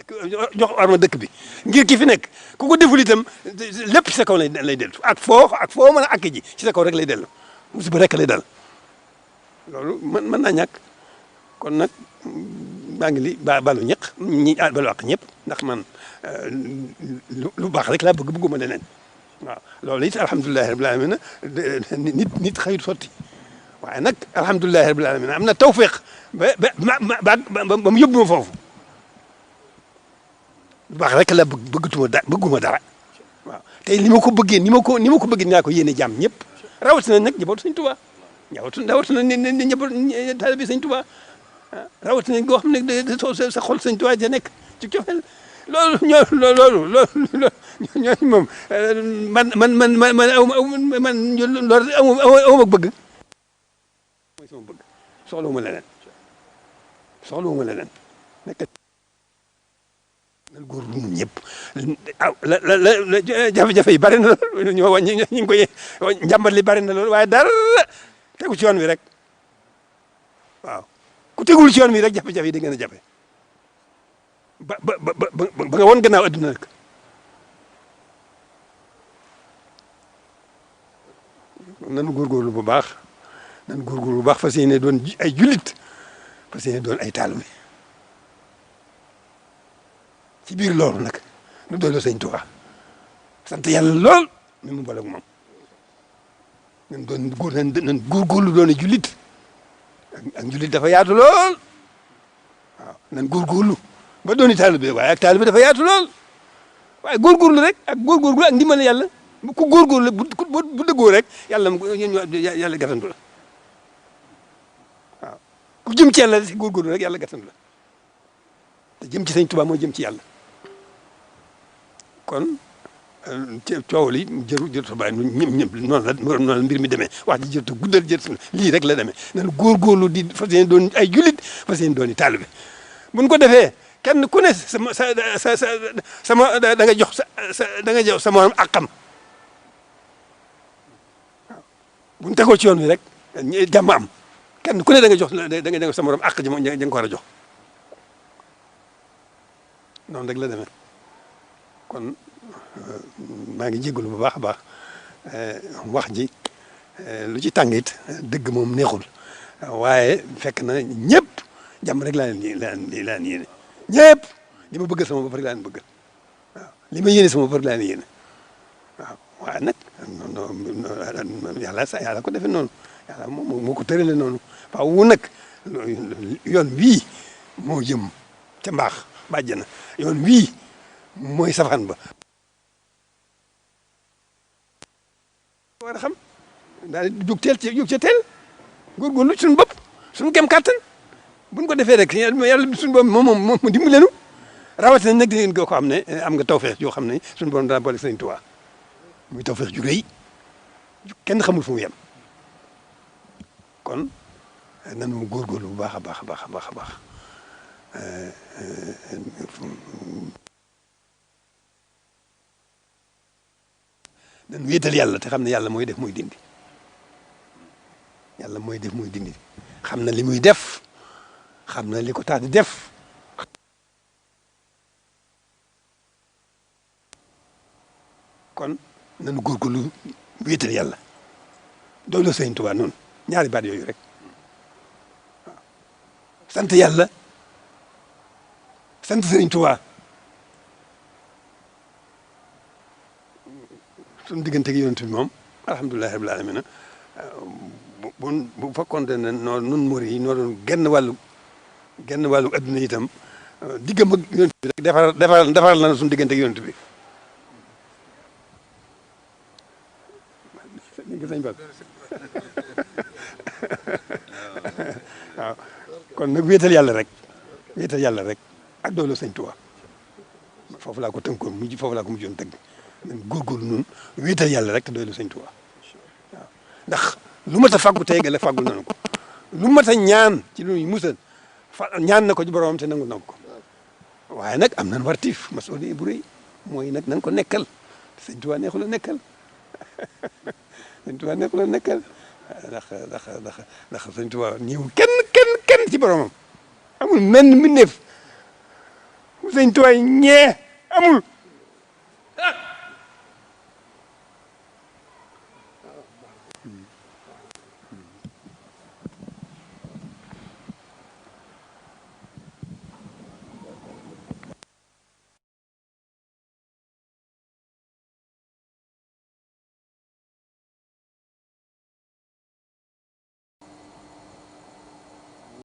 jox arma dëkk bi ngir ki fi nekk ku ko deful itam lépp ci sa kaw lay dellu ak foo mën a àgg ji ci sa kaw rek lay dellu musiba rek lay dal loolu mën naa ñàkk kon nag maa ngi li balu balu àq ñëpp ndax man lu baax rek laa bëgguma leneen waaw loolu it alhamdulilahi rabbil alamin nit xëyut sotti waaye nag alhamdulilahi rabbil alamin am na tawféex ba mu yóbbu ma foofu lu baax rek la bëgguma dara waaw tey ni ma ko bëggee ni ma ko bëggee naa ko yéene jàmm ñëpp rawatina nag njabootu Sëñ Tuubaa rawatina ni njaboot taalibe Sëñ Tuubaa rawatina goo xam ne sa xol Sëñ Tuubaa ja nekk ci cofeel loolu ñooñu moom man loolu aw ma bëgg mooy sama bëgg soxlawuma leneen nekk nal góor lu ñun ñëpp jafe-jafe yi bari na lool ñu ngi koy njàmbat li bari na lool waaye dara tegu ci yoon wi rek waaw ku tegul ci yoon wi rek jafe-jafe yi da ngeen a jafe ba nga woon gannaaw adduna nag nanu góorgóorlu bu baax fas yéene doon ay jullit fas yéene doon ay taalibe ci biir loolu nag nu doyloo Sëñ Tuubaa sant yàlla lool mi mu boole ak moom nan góorgóorlu doon a jullit ak jullit dafa yaatu lool waaw nan góorgóorlu ba dooni taalibe waaye ak taalibe dafa yaatu lool waaye góorgóorlu rek ak góorgóorlu ak ndimbal yàlla ku góorgóorlu bu dëggoo rek yàlla gàttandu la waaw ku jëm ci yàlla si góorgóorlu rek yàlla gàttandu la te jëm ci Sëñ Tuubaa moo jëm ci yàlla kon coow li jërut a bàyyi ñëpp noonu la mbir mi demee wax ji jërut a guddal lii rek la demee nan góorgóorlu di fas yéene doon ay jullit fas yéene doon i taalibe buñ ko defee kenn ku ne da nga jox sa morom àqam waaw buñ tegoo ci yoon wi rek jàmm am kenn ku ne da nga jox sa morom àq ji moom da nga ko war a jox noonu rek la demee kon maa ngi jégalu bu baax a baax wax ji lu ci tàngit dëgg moom neexul waaye fekk na ñëpp jàmm rek laa leen yéene ñëpp li ma bëgg sama bopp rek laa leen bëgg waaw li ma yéene sama bopp rek laa leen yéene waaw waaye nag yàlla ko defee noonu yàlla moo ko tërale noonu waaw wu nag yoon wii moo jëm ca mbaax bàjjana yoon wii mooy safaan ba war a xam daal di jóg ca teel góorgóorlu suñu bopp suñu kem kàttan buñ ko defee rek yàlla suñu bopp moom dimbali leen rawatina nag dangeen ko xam ne am nga tawfeex yoo xam ne suñu borom daa boole Sëñ Tuubaa muy tawfeex ju rëy kenn xamul fu mu yem kon nanu góorgóorlu bu baax a baax a baax a baax a baax nan wéetal yàlla te xam ne yàlla mooy def muy dindi yàlla mooy def muy dindi xam na li muy def xam na li ko tax di def kon nanu góorgóorlu wéetal yàlla doolu Sëñ Tuubaa noonu ñaari baat yooyu rek waaw sant yàlla sant Sëñ Tuubaa suñu diggante ak yonent bi moom alhamdulilahi rabbil alamin bu fekkoon ne nun murid yi noo doon genn wàllu adduna itam diggam ak yonent bi rek defaral na suñu diggante ak yonent bi waaw kon nag wéetal yàlla rek ak doolu Sëñ Tuubaa foofu laa ko tënkoon foofu laa ko mujjoon tëgg man góorgóorlu noonu wéetal yàlla rek te doolu Sëñ Tuubaa waaw ndax lu mat a fàggu tey la fàggul nañu ko lu mat a ñaan ci lu ñuy musal ñaan na ko ci boromam te nangu ko waaye nag am nañ wartif masuuliya bu rëy mooy nag nañ ko nekkal Sëñ Tuubaa neexul a nekkal Sëñ Tuubaa neexul a nekkal ndax Sëñ Tuubaa ñëw kenn ci boromam amul menn mbindeef sëñ Tuubaa ñee amul.